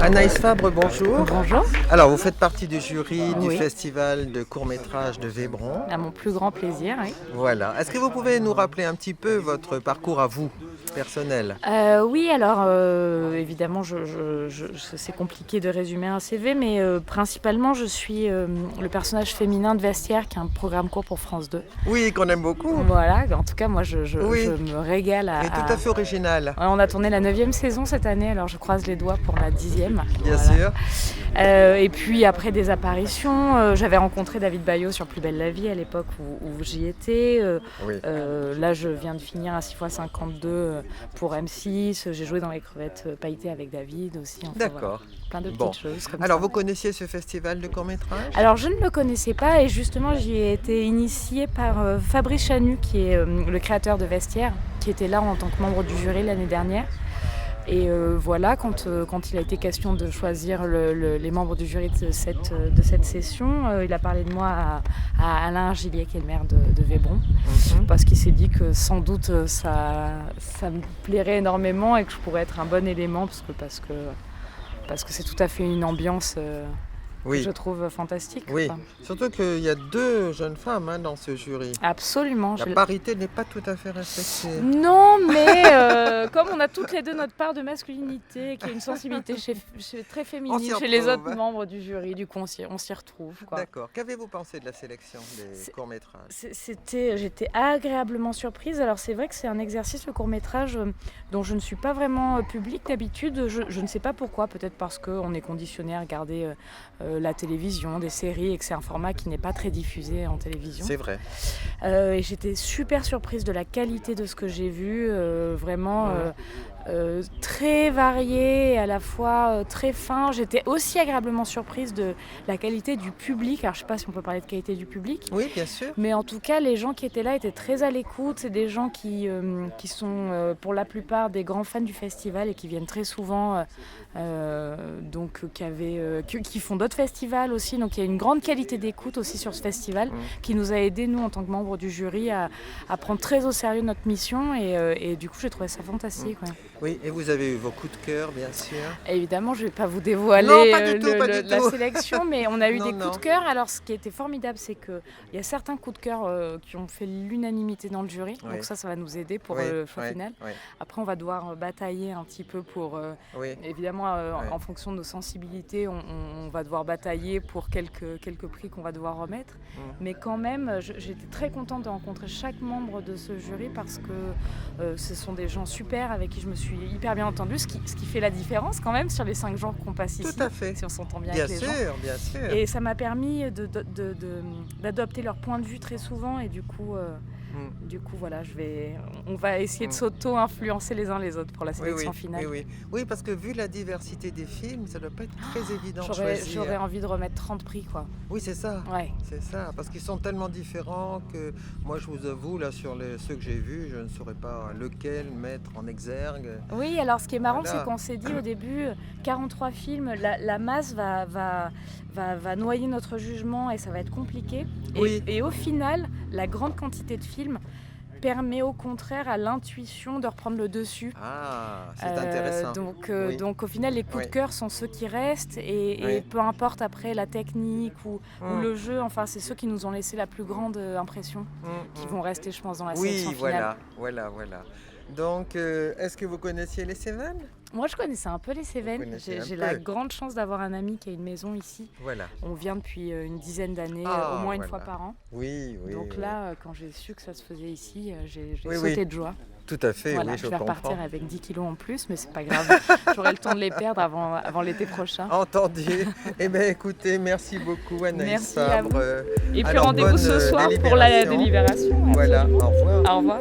Anaïs Fabre, bonjour. Bonjour. Alors, vous faites partie du jury du Oui. festival de court-métrage de Vébron. À mon plus grand plaisir, oui. Voilà. Est-ce que vous pouvez nous rappeler un petit peu votre parcours à vous, personnel? Oui, alors évidemment, c'est compliqué de résumer un CV, mais principalement, je suis le personnage féminin de Vestiaire, qui est un programme court pour France 2. Oui, qu'on aime beaucoup. Voilà, en tout cas, moi, Oui. je me régale Et tout à fait original. On a tourné la 9e saison cette année, alors je croise les doigts pour la 10e. Bien Voilà. sûr. Et puis après des apparitions, j'avais rencontré David Bayot sur Plus belle la vie à l'époque où j'y étais. Oui. Là, je viens de finir à 6x52 pour M6. J'ai joué dans Les crevettes pailletées avec David aussi. Enfin, D'accord. voilà, plein de petites Bon. choses comme Alors, ça. vous connaissiez ce festival de court-métrage? Alors, je ne le connaissais pas et justement, j'y ai été initiée par Fabrice Chanu, qui est le créateur de Vestiaire, qui était là en tant que membre du jury l'année dernière. Et voilà, quand il a été question de choisir les membres du jury de cette session, il a parlé de moi à Alain Gillier, qui est le maire de Vébron, parce qu'il s'est dit que sans doute ça me plairait énormément et que je pourrais être un bon élément, parce que c'est tout à fait une ambiance Oui. que je trouve fantastique. Oui. Quoi. Surtout qu'il y a 2 jeunes femmes dans ce jury. Absolument. La parité n'est pas tout à fait respectée. Non, mais comme on a toutes les deux notre part de masculinité, qui est une sensibilité très féminine chez les autres membres du jury, du coup on s'y retrouve. Quoi. D'accord. Qu'avez-vous pensé de la sélection des courts-métrages? J'étais agréablement surprise. Alors c'est vrai que c'est un exercice, le court-métrage, dont je ne suis pas vraiment publique d'habitude. Je ne sais pas pourquoi, peut-être parce qu'on est conditionné à regarder la télévision, des séries, et que c'est un format qui n'est pas très diffusé en télévision. C'est vrai. Et j'étais super surprise de la qualité de ce que j'ai vu, vraiment très varié et à la fois très fin. J'étais aussi agréablement surprise de la qualité du public. Alors je ne sais pas si on peut parler de qualité du public. Oui, bien sûr. Mais en tout cas, les gens qui étaient là étaient très à l'écoute. C'est des gens qui sont pour la plupart des grands fans du festival et qui viennent très souvent, qui font d'autres festivals aussi. Donc il y a une grande qualité d'écoute aussi sur ce festival qui nous a aidés, nous, en tant que membres du jury, à prendre très au sérieux notre mission. Et du coup, j'ai trouvé ça fantastique. Ouais. Oui, et vous avez eu vos coups de cœur, bien sûr. Évidemment, je ne vais pas vous dévoiler la sélection, mais on a eu des coups de cœur. Alors, ce qui était formidable, c'est qu'il y a certains coups de cœur qui ont fait l'unanimité dans le jury. Oui. Donc ça va nous aider pour le choix final. Oui. Après, on va devoir batailler un petit peu pour... Évidemment, en fonction de nos sensibilités, on va devoir batailler pour quelques prix qu'on va devoir remettre. Mais quand même, j'étais très contente de rencontrer chaque membre de ce jury parce que ce sont des gens super avec qui je me suis hyper bien entendue, ce qui fait la différence quand même sur les 5 jours qu'on passe ici. Tout à fait. Si on s'entend bien avec les gens. Bien sûr. Et ça m'a permis d'adopter leur point de vue très souvent et du coup voilà, on va essayer de s'auto-influencer les uns les autres pour la sélection finale. Oui, parce que vu la diversité des films, ça ne doit pas être très évident de choisir. J'aurais envie de remettre 30 prix, quoi. Oui, c'est ça. Ouais. C'est ça, parce qu'ils sont tellement différents que moi, je vous avoue, là, sur ceux que j'ai vus, je ne saurais pas lequel mettre en exergue. Oui, alors ce qui est marrant, c'est qu'on s'est dit au début, 43 films, la masse va noyer notre jugement et ça va être compliqué. Et au final, la grande quantité de films permet au contraire à l'intuition de reprendre le dessus. Ah, c'est intéressant. Donc au final, les coups de cœur sont ceux qui restent et peu importe après la technique ou le jeu, enfin c'est ceux qui nous ont laissé la plus grande impression qui vont rester, je pense, dans la sélection finale. Voilà. Donc, est-ce que vous connaissiez les Cévennes? Moi, je connaissais un peu les Cévennes. J'ai la grande chance d'avoir un ami qui a une maison ici. Voilà. On vient depuis une dizaine d'années, au moins une fois par an. Oui. Donc là, quand j'ai su que ça se faisait ici, j'ai sauté de joie. Tout à fait, voilà, oui, je vais comprends. repartir avec 10 kilos en plus, mais c'est pas grave. J'aurai le temps de les perdre avant l'été prochain. Entendu. Eh bien, écoutez, merci beaucoup, Anaïs Fabre. À vous. Et puis rendez-vous ce soir pour la délibération. Voilà, au revoir. Au revoir.